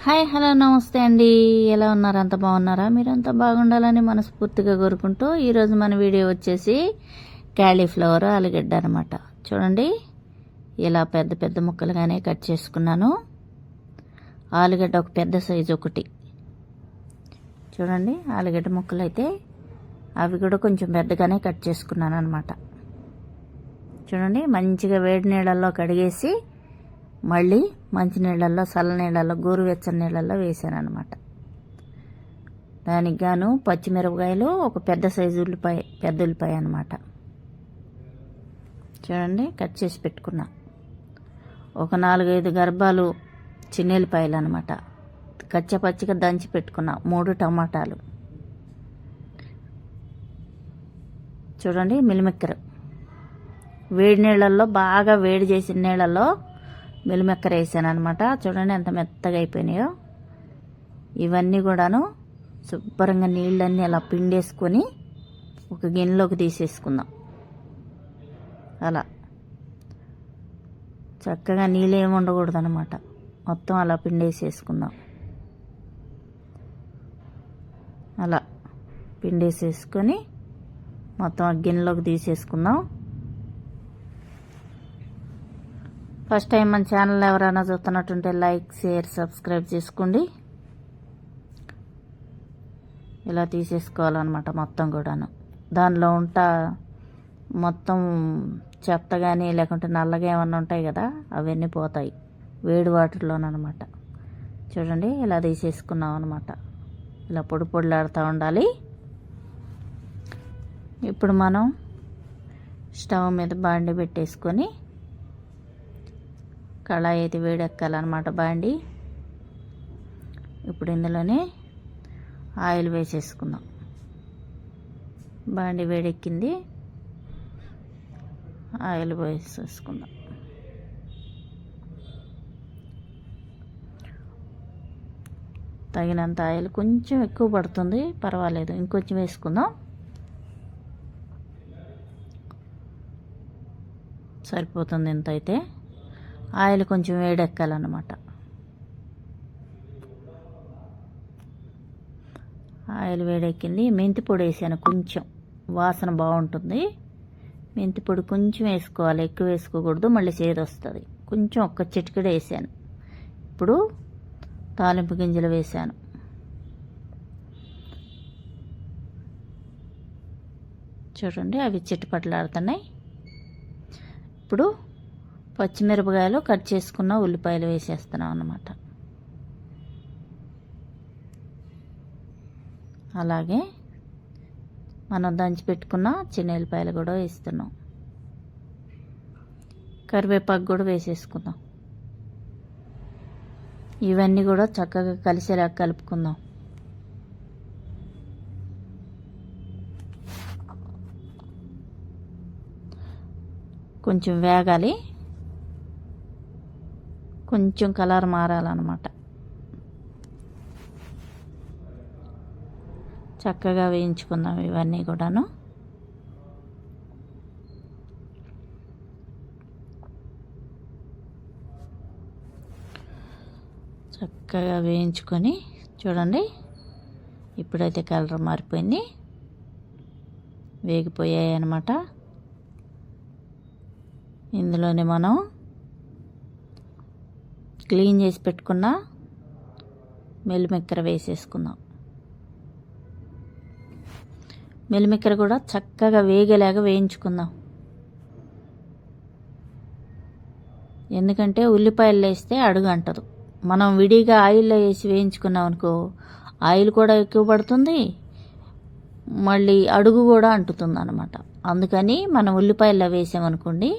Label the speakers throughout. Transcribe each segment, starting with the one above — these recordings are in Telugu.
Speaker 1: హాయ్ హలో నమస్తే అండి. ఎలా ఉన్నారు? అంత బాగున్నారా? మీరంతా బాగుండాలని మనస్ఫూర్తిగా కోరుకుంటూ ఈరోజు మన వీడియో వచ్చేసి క్యాలీఫ్లవర్ ఆలుగడ్డ అనమాట. చూడండి, ఇలా పెద్ద పెద్ద ముక్కలుగానే కట్ చేసుకున్నాను. ఆలుగడ్డ ఒక పెద్ద సైజు ఒకటి. చూడండి, ఆలుగడ్డ ముక్కలు అయితే అవి కూడా కొంచెం పెద్దగానే కట్ చేసుకున్నాను అనమాట. చూడండి, మంచిగా వేడి నీళ్ళల్లో కడిగేసి మళ్ళీ మంచి నీళ్ళల్లో, చల్ల నీళ్ళల్లో, గోరువెచ్చని నీళ్ళల్లో వేసాను అనమాట. దానికి గాను పచ్చిమిరపకాయలు, ఒక పెద్ద సైజు ఉల్లిపాయ, పెద్ద ఉల్లిపాయ అనమాట. చూడండి, కట్ చేసి పెట్టుకున్నా. ఒక 4-5 గర్భాలు చిన్నెల్లిపాయలు అనమాట, కచ్చపచ్చిగా దంచి పెట్టుకున్నా. 3 టమాటాలు. చూడండి, మిల్లిమెక్కర వేడి నీళ్ళల్లో, బాగా వేడి చేసిన నీళ్ళల్లో మిల్లిమెక్కర వేసాను అనమాట. చూడండి ఎంత మెత్తగా అయిపోయినాయో. ఇవన్నీ కూడాను శుభ్రంగా నీళ్ళన్నీ అలా పిండేసుకొని ఒక గిన్నెలోకి తీసేసుకుందాం. అలా చక్కగా నీళ్ళు ఏమి ఉండకూడదు అనమాట, మొత్తం అలా పిండేసేసుకుందాం. అలా పిండేసేసుకొని మొత్తం ఆ గిన్నెలోకి తీసేసుకుందాం. ఫస్ట్ టైం మన ఛానల్ ఎవరైనా చూస్తున్నట్టుంటే లైక్, షేర్, సబ్స్క్రైబ్ చేసుకోండి. ఇలా తీసేసుకోవాలన్నమాట మొత్తం కూడాను. దానిలో మొత్తం చెత్త కానీ లేకుంటే నల్లగా ఏమన్నా ఉంటాయి కదా, అవన్నీ పోతాయి వేడి వాటర్లోనమాట. చూడండి, ఇలా తీసేసుకున్నాం అనమాట. ఇలా పొడి పొడిలాడుతూ ఉండాలి. ఇప్పుడు మనం స్టవ్ మీద బాండి పెట్టేసుకొని కళాయి అయితే వేడెక్కాలన్నమాట బాండి. ఇప్పుడు ఇందులోనే ఆయిల్ వేసేసుకుందాం. బాండి వేడెక్కింది, ఆయిల్ వేసేసుకుందాం. తగినంత ఆయిల్, కొంచెం ఎక్కువ పడుతుంది, పర్వాలేదు, ఇంకొంచెం వేసుకుందాం. సరిపోతుంది ఇంత అయితే. ఆయిల్ కొంచెం వేడెక్కాలన్నమాట. ఆయిల్ వేడెక్కింది. మెంతి పొడి వేసాను, కొంచెం వాసన బాగుంటుంది. మెంతి పొడి కొంచెం వేసుకోవాలి, ఎక్కువ వేసుకోకూడదు, మళ్ళీ చేదు వస్తుంది. కొంచెం ఒక్క చిటికెడు వేసాను. ఇప్పుడు తాలింపు గింజలు వేసాను. చూడండి, అవి చిటపటలాడుతున్నాయి. ఇప్పుడు పచ్చిమిరపకాయలు, కట్ చేసుకున్న ఉల్లిపాయలు వేసేస్తున్నాం అన్నమాట. అలాగే మనం దంచి పెట్టుకున్న చిన్న ఉల్లిపాయలు కూడా వేస్తున్నాం. కరివేపాకు కూడా వేసేసుకుందాం. ఇవన్నీ కూడా చక్కగా కలిసేలా కలుపుకుందాం. కొంచెం వేగాలి, కొంచెం కలర్ మారాలన్నమాట. చక్కగా వేయించుకుందాం ఇవన్నీ కూడాను. చక్కగా వేయించుకొని చూడండి, ఇప్పుడైతే కలర్ మారిపోయింది, వేగిపోయాయి అన్నమాట. ఇందులోనే మనం క్లీన్ చేసి పెట్టుకున్న మిల్లిమెక్కర వేసేసుకుందాం. మిల్లిమెక్కర కూడా చక్కగా వేగేలాగా వేయించుకుందాం. ఎందుకంటే ఉల్లిపాయలు వేస్తే అడుగు అంటదు. మనం విడిగా ఆయిల్లో వేసి వేయించుకున్నాం అనుకో, ఆయిల్ కూడా ఎక్కువ పడుతుంది, మళ్ళీ అడుగు కూడా అంటుతుంది అన్నమాట. అందుకని మనం ఉల్లిపాయల్లో వేసామనుకోండి,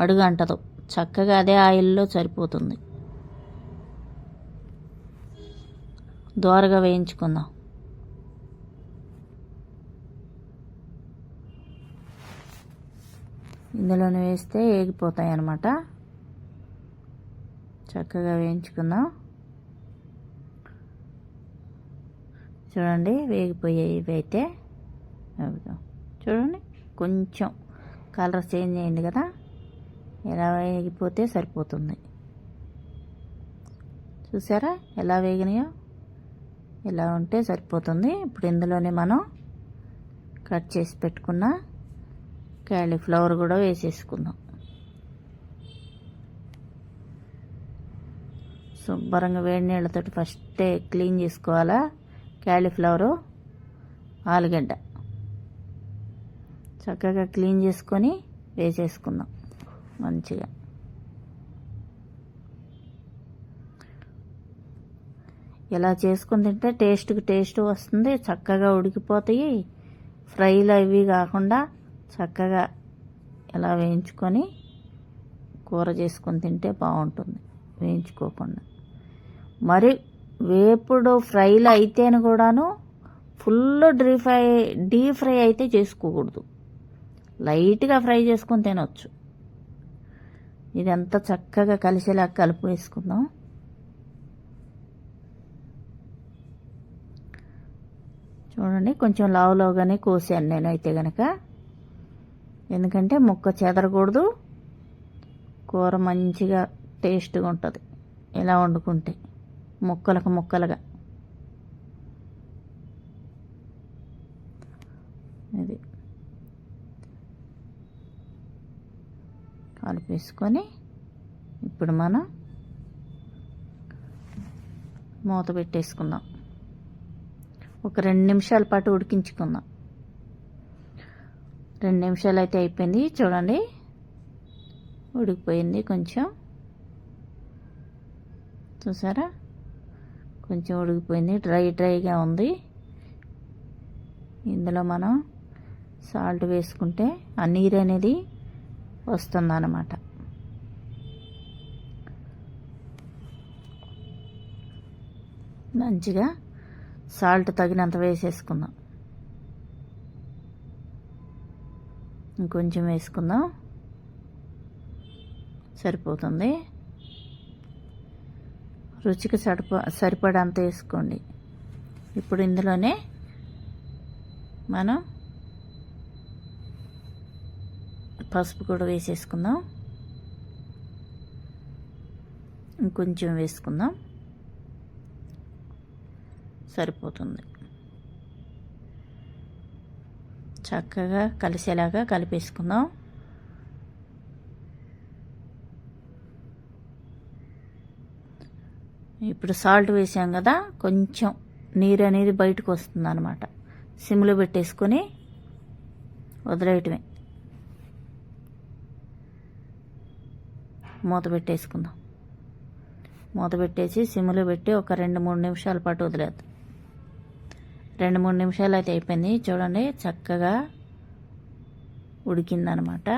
Speaker 1: అడుగు అంటదు, చక్కగా అదే ఆయిల్లో సరిపోతుంది. దోరగా వేయించుకుందాం. ఇందులోనే వేస్తే వేగిపోతాయి అన్నమాట. చక్కగా వేయించుకుందాం. చూడండి, వేగిపోయాయి ఇవి అయితే. చూడండి, కొంచెం కలర్ చేంజ్ అయింది కదా, ఇలా వేగిపోతే సరిపోతుంది. చూసారా ఎలా వేగినాయో? ఇలా ఉంటే సరిపోతుంది. ఇప్పుడు ఇందులోనే మనం కట్ చేసి పెట్టుకున్న క్యాలీఫ్లవర్ కూడా వేసేసుకుందాం. శుభ్రంగా వేడి నీళ్ళతోటి ఫస్టే క్లీన్ చేసుకోవాలా. క్యాలీఫ్లవరు, ఆలుగడ్డ చక్కగా క్లీన్ చేసుకొని వేసేసుకుందాం మంచిగా. ఇలా చేసుకుని తింటే టేస్ట్ వస్తుంది. చక్కగా ఉడికిపోతాయి. ఫ్రైలు అవి కాకుండా చక్కగా ఇలా వేయించుకొని కూర చేసుకొని తింటే బాగుంటుంది, వేయించుకోకుండా. మరి వేపుడు ఫ్రైలు అయితేను కూడాను ఫుల్ డీప్ ఫ్రై అయితే చేసుకోకూడదు. లైట్గా ఫ్రై చేసుకొని తినవచ్చు. ఇదంతా చక్కగా కలిసేలా కలిపి వేసుకుందాం. చూడండి, కొంచెం లావుగానే కోసాను నేను అయితే గనక, ఎందుకంటే ముక్క చెదరకూడదు. కూర మంచిగా టేస్ట్గా ఉంటుంది ఇలా వండుకుంటే, ముక్కలుగా. ఇది కలిపేసుకొని ఇప్పుడు మనం మూత పెట్టేసుకుందాం. ఒక 2 నిమిషాల పాటు ఉడికించుకుందాం. 2 నిమిషాలు అయితే అయిపోయింది. చూడండి, ఉడికిపోయింది. కొంచెం చూసారా, కొంచెం ఉడికిపోయింది. డ్రైగా ఉంది. ఇందులో మనం సాల్ట్ వేసుకుంటే ఆ నీరు అనేది వస్తుందన్నమాట. మంచిగా సాల్ట్ తగినంత వేసేసుకుందాం. ఇంకొంచెం వేసుకుందాం, సరిపోతుంది. రుచికి సరిపడంత వేసుకోండి. ఇప్పుడు ఇందులోనే మనం పసుపు కూడా వేసేసుకుందాం. ఇంకొంచెం వేసుకుందాం, సరిపోతుంది. చక్కగా కలిసేలాగా కలిపేసుకుందాం. ఇప్పుడు సాల్ట్ వేసాం కదా, కొంచెం నీరు అనేది బయటకు వస్తుంది అన్నమాట. సిమ్లో పెట్టేసుకొని వదిలేయటమే. మూత పెట్టేసుకుందాం. మూత పెట్టేసి సిమ్లో పెట్టి ఒక 2-3 నిమిషాల పాటు వదిలేద్దాం. 2-3 నిమిషాలు అయితే అయిపోయింది. చూడండి, చక్కగా ఉడికిందనమాట.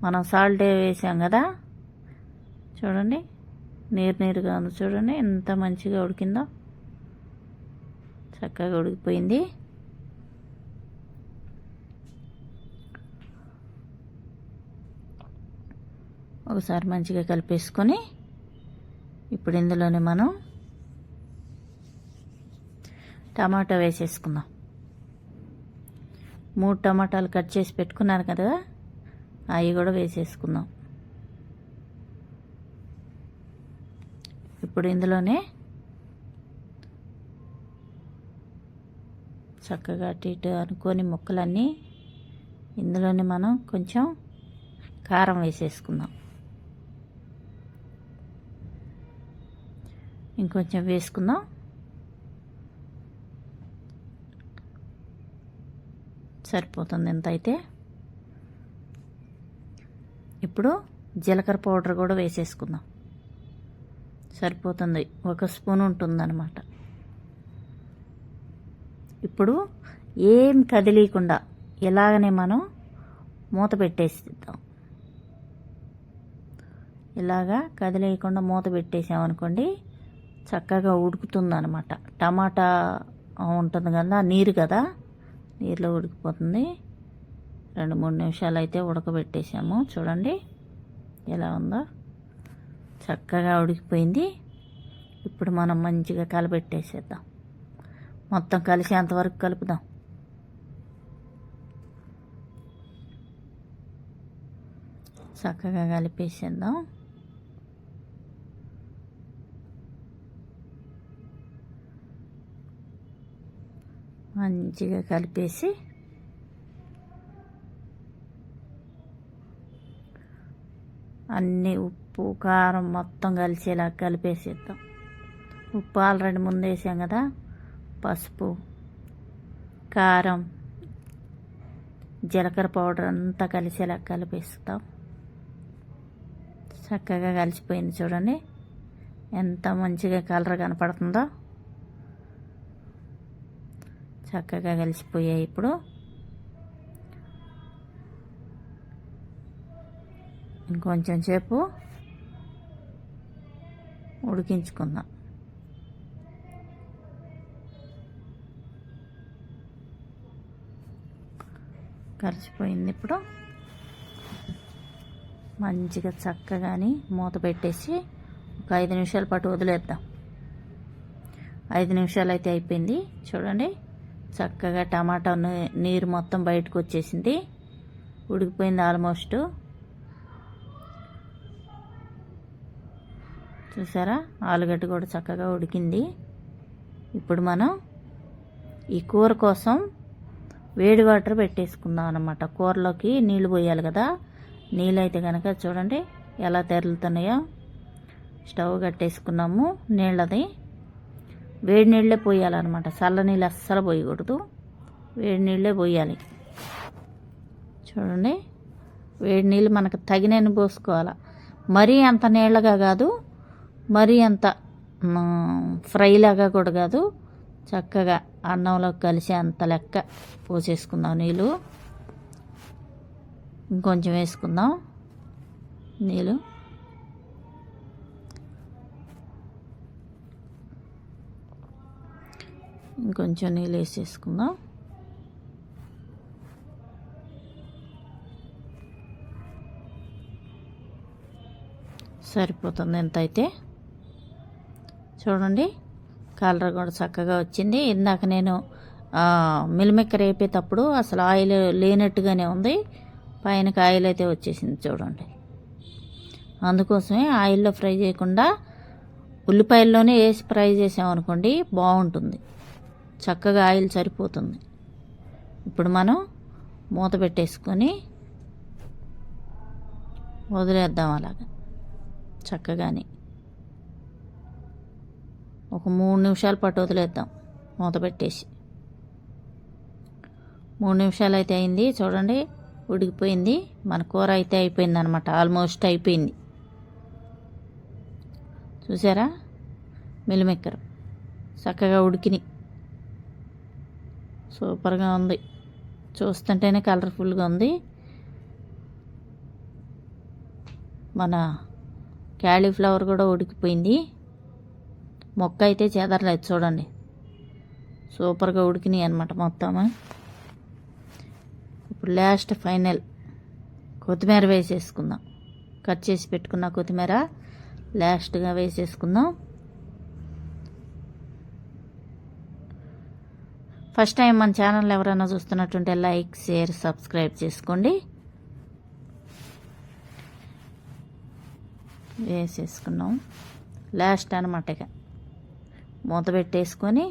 Speaker 1: మనం సాల్ట్ వేసాం కదా, చూడండి నీరుగా ఉంది. చూడండి ఎంత మంచిగా ఉడికిందో, చక్కగా ఉడికిపోయింది. ఒకసారి మంచిగా కలిపేసుకొని ఇప్పుడు ఇందులోనే మనం టమాటా వేసేసుకుందాం. 3 టమాటాలు కట్ చేసి పెట్టుకున్నాను కదా, అవి కూడా వేసేసుకుందాం. ఇప్పుడు ఇందులోనే చక్కగా అటు ఇటు అనుకొని ముక్కలన్నీ ఇందులోనే మనం కొంచెం కారం వేసేసుకుందాం. ఇంకొంచెం వేసుకుందాం. సరిపోతుంది ఎంత అయితే. ఇప్పుడు జీలకర్ర పౌడర్ కూడా వేసేసుకుందాం. సరిపోతుంది, 1 స్పూన్ ఉంటుందన్నమాట. ఇప్పుడు ఏం కదిలీకుండా ఇలాగనే మనం మూత పెట్టేసిద్దాం. ఇలాగా కదిలేయకుండా మూత పెట్టేసామనుకోండి, చక్కగా ఉడుకుతుందన్నమాట. టమాటా ఉంటుంది కదా, నీరు కదా, నీరులో ఉడికిపోతుంది. 2-3 నిమిషాలు అయితే ఉడకబెట్టేసాము. చూడండి ఎలా ఉందో, చక్కగా ఉడికిపోయింది. ఇప్పుడు మనం మంచిగా కలపెట్టేసేద్దాం. మొత్తం కలిసేంతవరకు కలుపుదాం. చక్కగా కలిపేసేద్దాం. మంచిగా కలిపేసి అన్నీ ఉప్పు కారం మొత్తం కలిసేలా కలిపేసేద్దాం. ఉప్పు ఆల్రెడీ ముందు వేసాం కదా, పసుపు, కారం, జీలకర్ర పౌడర్ అంతా కలిసేలా కలిపేస్తాం. చక్కగా కలిసిపోయింది చూడండి, ఎంత మంచిగా కలర్ కనపడుతుందో. చక్కగా కలిసిపోయాయి. ఇప్పుడు ఇంకొంచెం సేపు ఉడికించుకుందాం. కలిసిపోయింది. ఇప్పుడు మంచిగా చక్కగాని మూత పెట్టేసి ఒక 5 నిమిషాల పాటు వదిలేద్దాం. 5 నిమిషాలు అయితే అయిపోయింది చూడండి. చక్కగా టమాటా నీరు మొత్తం బయటకు వచ్చేసింది, ఉడికిపోయింది ఆల్మోస్ట్. చూసారా, ఆలుగడ్డ కూడా చక్కగా ఉడికింది. ఇప్పుడు మనం ఈ కూర కోసం వేడి వాటర్ పెట్టేసుకుందాం అన్నమాట. కూరలోకి నీళ్ళు పోయాలి కదా, నీళ్ళు అయితే కనుక చూడండి ఎలా తెరులుతున్నాయో. స్టవ్ కట్టేసుకున్నాము. నీళ్ళది వేడి నీళ్ళే పోయాలన్నమాట, చల్ల నీళ్ళు అస్సలు పోయకూడదు, వేడి నీళ్ళే పోయాలి. చూడండి, వేడి నీళ్ళు మనకు తగినన్ని పోసుకోవాలి. మరీ అంత నీళ్ళగా కాదు, మరీ అంత ఫ్రైలాగా కూడా కాదు, చక్కగా అన్నంలో కలిసి అంత లెక్క పోసేసుకుందాం నీళ్ళు. ఇంకొంచెం వేసుకుందాం నీళ్ళు. ఇంకొంచెం నీళ్ళు వేసేసుకుందాం. సరిపోతుంది ఎంత అయితే. చూడండి, కలర్ కూడా చక్కగా వచ్చింది. ఇందాక నేను మిల్మేకర్ వేపేటప్పుడు అసలు ఆయిల్ లేనట్టుగానే ఉంది, పైనకి ఆయిల్ అయితే వచ్చేసింది చూడండి. అందుకోసమే ఆయిల్లో ఫ్రై చేయకుండా ఉల్లిపాయల్లోనే వేసి ఫ్రై చేసామనుకోండి బాగుంటుంది, చక్కగా ఆయిల్ సరిపోతుంది. ఇప్పుడు మనం మూత పెట్టేసుకొని వదిలేద్దాం అలాగా చక్కగాని. ఒక 3 నిమిషాల పాటు వదిలేద్దాం మూత పెట్టేసి. 3 నిమిషాలు అయితే అయింది చూడండి, ఉడికిపోయింది. మన కూర అయితే అయిపోయింది అనమాట, ఆల్మోస్ట్ అయిపోయింది. చూసారా, మిల్మేకర్ చక్కగా ఉడికినాయి, సూపర్గా ఉంది. చూస్తుంటేనే కలర్ఫుల్గా ఉంది. మన క్యాలీఫ్లవర్ కూడా ఉడికిపోయింది, మొక్క అయితే చెదరలేదు చూడండి, సూపర్గా ఉడికినాయి అన్నమాట మొత్తం. ఇప్పుడు లాస్ట్ ఫైనల్ కొత్తిమీర వేసేసుకుందాం. కట్ చేసి పెట్టుకున్న కొత్తిమీర లాస్ట్గా వేసేసుకుందాం. ఫస్ట్ టైం మన ఛానల్ ఎవరైనా చూస్తున్నట్టుంటే లైక్, షేర్, సబ్స్క్రైబ్ చేసుకోండి. వేసేసుకున్నాం లాస్ట్ అనమాట. ఇక మూత పెట్టేసుకొని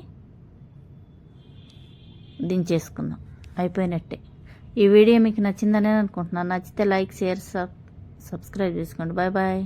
Speaker 1: దించేసుకుందాం, అయిపోయినట్టే. ఈ వీడియో మీకు నచ్చిందనే అనుకుంటున్నాను. నచ్చితే లైక్, షేర్, సబ్స్క్రైబ్ చేసుకోండి. Bye bye.